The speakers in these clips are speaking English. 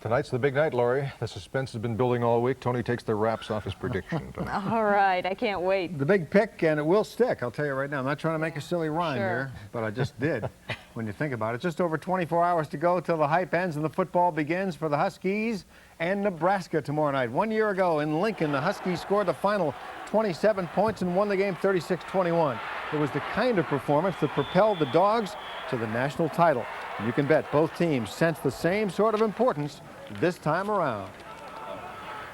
Tonight's the big night, Lori. The suspense has been building all week. Tony takes the wraps off his prediction tonight. All right, I can't wait. The big pick, and it will stick, I'll tell you right now. I'm not trying to make a silly rhyme here, but I just did when you think about it. Just over 24 hours to go till the hype ends and the football begins for the Huskies and Nebraska tomorrow night. 1 year ago in Lincoln, the Huskies scored the final 27 points and won the game 36-21. It was the kind of performance that propelled the Dogs to the national title. And you can bet both teams sense the same sort of importance this time around.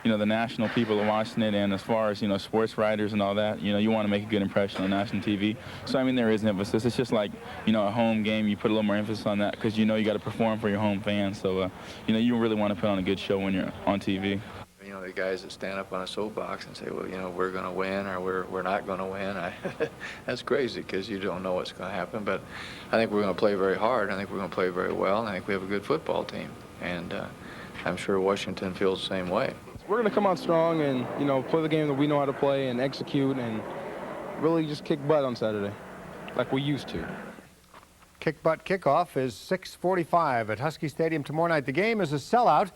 You know, the national people are watching it, and as far as, you know, sports writers and all that, you know, you want to make a good impression on national TV. So, I mean, there is an emphasis. It's just like, you know, a home game, you put a little more emphasis on that because, you know, you got to perform for your home fans. So, you know, you really want to put on a good show when you're on TV. You know, the guys that stand up on a soapbox and say, well, you know, we're going to win or we're not going to win, that's crazy because you don't know what's going to happen. But I think we're going to play very hard. I think we're going to play very well. And I think we have a good football team. And I'm sure Washington feels the same way. We're going to come out strong and, you know, play the game that we know how to play and execute and really just kick butt on Saturday like we used to. Kick butt kickoff is 6:45 at Husky Stadium tomorrow night. The game is a sellout.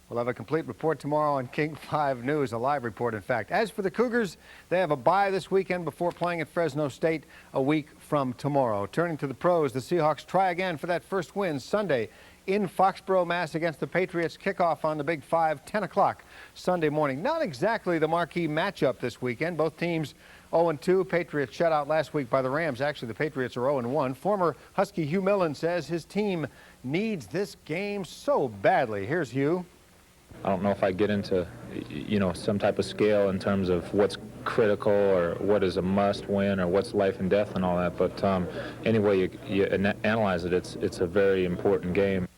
We'll have a complete report tomorrow on King 5 News, a live report, in fact. As for the Cougars, they have a bye this weekend before playing at Fresno State a week from tomorrow. Turning to the pros, the Seahawks try again for that first win Sunday in Foxborough, Mass. against the Patriots. Kickoff on the Big 5, 10 o'clock Sunday morning. Not exactly the marquee matchup this weekend. Both teams 0-2. Patriots shut out last week by the Rams. Actually, the Patriots are 0-1. Former Husky Hugh Millen says his team needs this game so badly. Here's Hugh. I don't know if I get into, you know, some type of scale in terms of what's critical or what is a must win or what's life and death and all that. But anyway you analyze it, it's a very important game.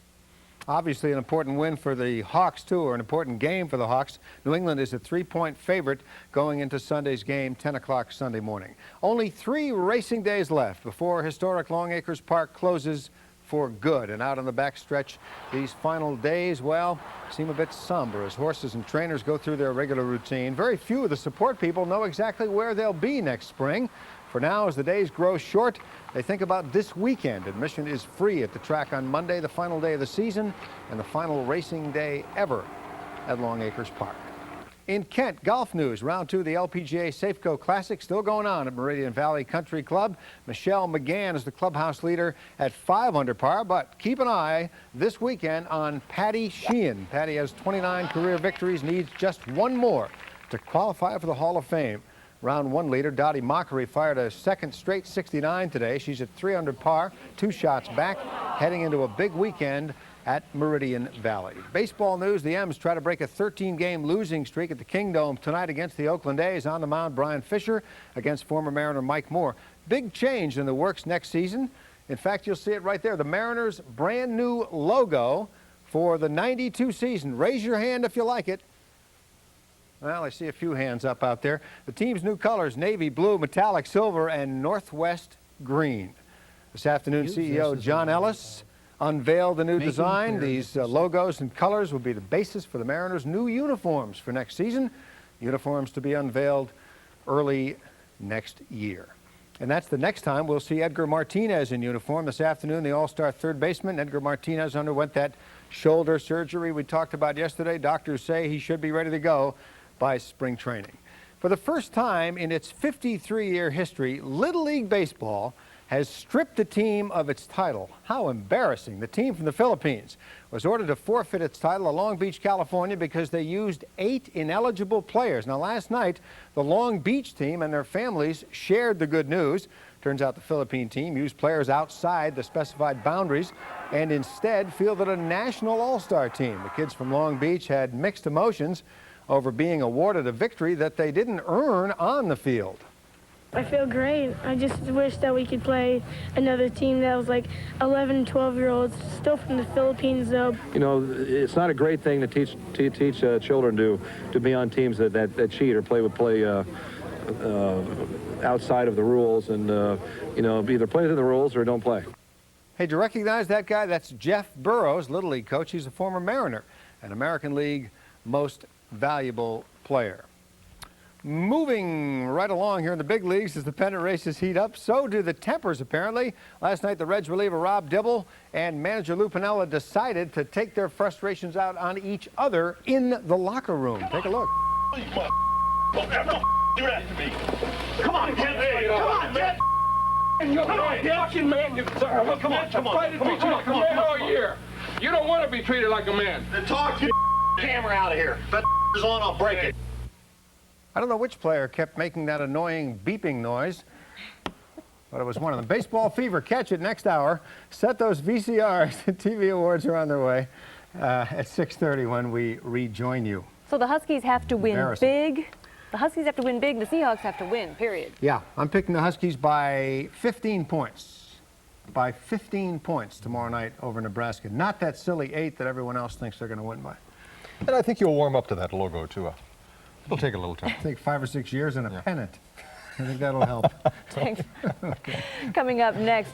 Obviously an important win for the Hawks, too, or an important game for the Hawks. New England is a 3-point favorite going into Sunday's game, 10 o'clock Sunday morning. Only 3 racing days left before historic Long Acres Park closes for good. And out on the backstretch, these final days, well, seem a bit somber as horses and trainers go through their regular routine. Very few of the support people know exactly where they'll be next spring. For now, as the days grow short, they think about this weekend. Admission is free at the track on Monday, the final day of the season, and the final racing day ever at Long Acres Park. In Kent, golf news. Round 2 of the LPGA Safeco Classic still going on at Meridian Valley Country Club. Michelle McGann is the clubhouse leader at 5 under par, but keep an eye this weekend on Patty Sheehan. Patty has 29 career victories, needs just one more to qualify for the Hall of Fame. Round 1 leader Dottie Mockery fired a second straight 69 today. She's at 3 under par, 2 shots back, heading into a big weekend at Meridian Valley. Baseball news, the M's try to break a 13-game losing streak at the Kingdome tonight against the Oakland A's. On the mound, Brian Fisher against former Mariner Mike Moore. Big change in the works next season. In fact, you'll see it right there. The Mariners' brand new logo for the 92 season. Raise your hand if you like it. Well, I see a few hands up out there. The team's new colors, navy blue, metallic silver, and northwest green. This afternoon, CEO John Ellis unveiled the new design. These logos and colors will be the basis for the Mariners' new uniforms for next season. Uniforms to be unveiled early next year. And that's the next time we'll see Edgar Martinez in uniform. This afternoon, the all-star third baseman, Edgar Martinez, underwent that shoulder surgery we talked about yesterday. Doctors say he should be ready to go by spring training. For the first time in its 53-year history, Little League Baseball has stripped the team of its title. How embarrassing. The team from the Philippines was ordered to forfeit its title at Long Beach, California because they used 8 ineligible players. Now, last night, the Long Beach team and their families shared the good news. Turns out the Philippine team used players outside the specified boundaries and instead fielded a national all-star team. The kids from Long Beach had mixed emotions over being awarded a victory that they didn't earn on the field. I feel great. I just wish that we could play another team that was like 11, 12-year-olds, still from the Philippines, though. You know, it's not a great thing to teach children to be on teams that cheat or play outside of the rules, and you know, either play within the rules or don't play. Hey, do you recognize that guy? That's Jeff Burrows, Little League coach. He's a former Mariner, an American League Most Valuable Player. Moving right along here in the big leagues as the pennant races heat up, so do the tempers apparently. Last night the Reds reliever Rob Dibble and manager Lou Piniella decided to take their frustrations out on each other in the locker room. Take a look. Do that to me. Come on, Ted. Hey, come on, Ted. You're a fucking man. Come on, come on. Come on, come on. All year. You don't want to be treated like a man. Then talk to camera out of here. If that is on, I'll break it. I don't know which player kept making that annoying beeping noise, but it was one of them. Baseball Fever, catch it next hour. Set those VCRs. The TV awards are on their way at 6:30 when we rejoin you. So the Huskies have to win big. The Huskies have to win big. The Seahawks have to win, period. Yeah, I'm picking the Huskies by 15 points. By 15 points tomorrow night over Nebraska. Not that silly 8 that everyone else thinks they're going to win by. And I think you'll warm up to that logo, too. It'll take a little time. I think 5 or 6 years and a pennant. I think that'll help. Thanks. Okay. Coming up next.